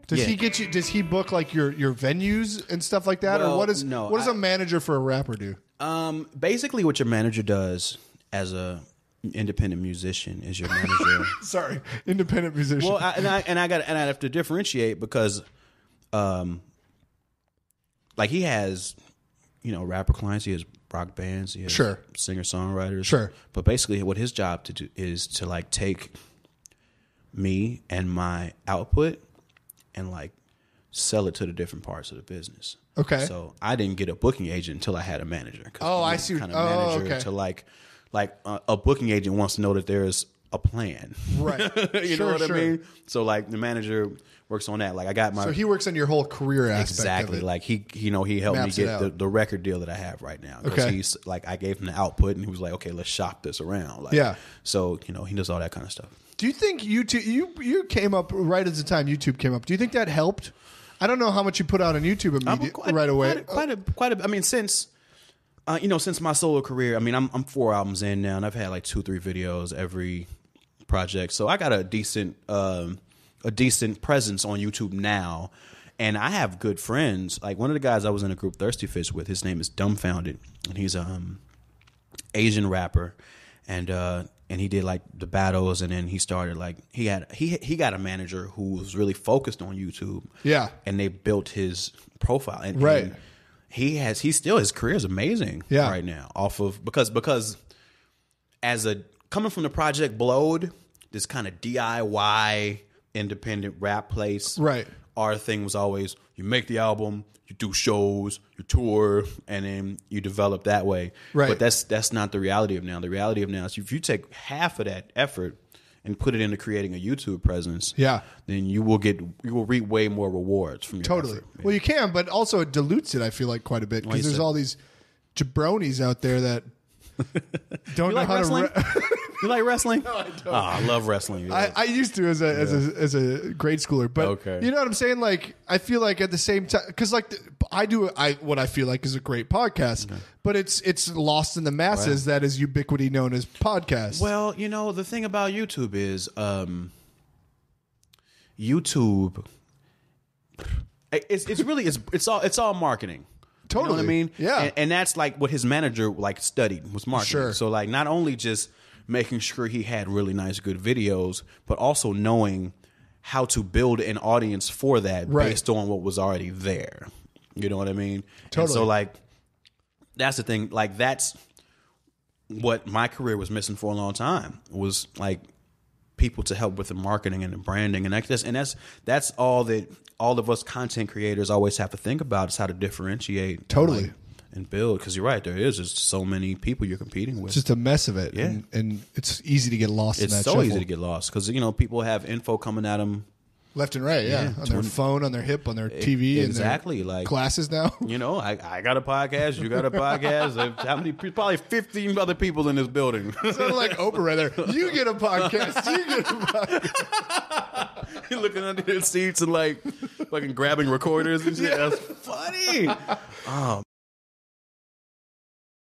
Does he get you? Does he book like your venues and stuff like that, or what does a manager for a rapper do? Basically, what your manager does as a independent musician is your manager. Sorry, independent musician. Well, I have to differentiate because, like he has, rapper clients. He has rock bands. He has singer songwriters. Sure. But basically, what his job to do is to like take me and my output and like sell it to the different parts of the business. Okay. So I didn't get a booking agent until I had a manager. Oh, I see. Kind of manager to like a booking agent wants to know that there's a plan. Right. You know what I mean? So like the manager works on that. Like I got my. So he works on your whole career aspect. Exactly. Of it. Like he helped me get the record deal that I have right now. Because he's like, I gave him the output and he was like, okay, let's shop this around. Like, yeah. So he does all that kind of stuff. Do you think YouTube? You came up right at the time YouTube came up. Do you think that helped? I don't know how much you put out on YouTube right away. Quite a. I mean, since my solo career, I mean, I'm 4 albums in now, and I've had like 2-3 videos every project, so I got a decent presence on YouTube now, and I have good friends. Like one of the guys I was in a group Thirsty Fish with, his name is Dumbfounded, and he's Asian rapper, and he did like the battles, and then he started like he got a manager who was really focused on YouTube. Yeah, and they built his profile. And, right, and his career is amazing. Yeah. Right now off of because as coming from the Project Blowed, this kind of DIY independent rap place. Right, our thing was always you make the album, you do shows, you tour, and then you develop that way. Right. But that's not the reality of now. The reality of now is if you take half of that effort and put it into creating a YouTube presence, then you will reap way more rewards from your effort. Well, you can, but also it dilutes it, I feel like, quite a bit because there's all these jabronis out there that don't know how to. You like wrestling? No, I don't. Oh, I love wrestling. I used to as a grade schooler, but you know what I'm saying? Like, I feel like at the same time, because like what I feel like is a great podcast, but it's lost in the masses that is ubiquity known as podcast. Well, the thing about YouTube is YouTube. It's all marketing. Totally. You know what I mean? Yeah. And that's like what his manager like studied was marketing. Sure. So like not only just making sure he had really nice, good videos, but also knowing how to build an audience for that based on what was already there. You know what I mean? Totally. And so like that's the thing. Like that's what my career was missing for a long time was like people to help with the marketing and the branding, and that's all that all of us content creators always have to think about is how to differentiate. Totally. And build, because you're right, there is just so many people you're competing with. It's just a mess of it, and it's easy to get lost in that shuffle. It's so easy to get lost, because people have info coming at them left and right, on their phone, on their hip, on their TV, exactly, and their like classes now. I got a podcast, you got a podcast. How many? Probably 15 other people in this building. Sounded like Oprah right there. You get a podcast. You get a podcast. You're looking under their seats and like fucking grabbing recorders and shit. That's funny. Oh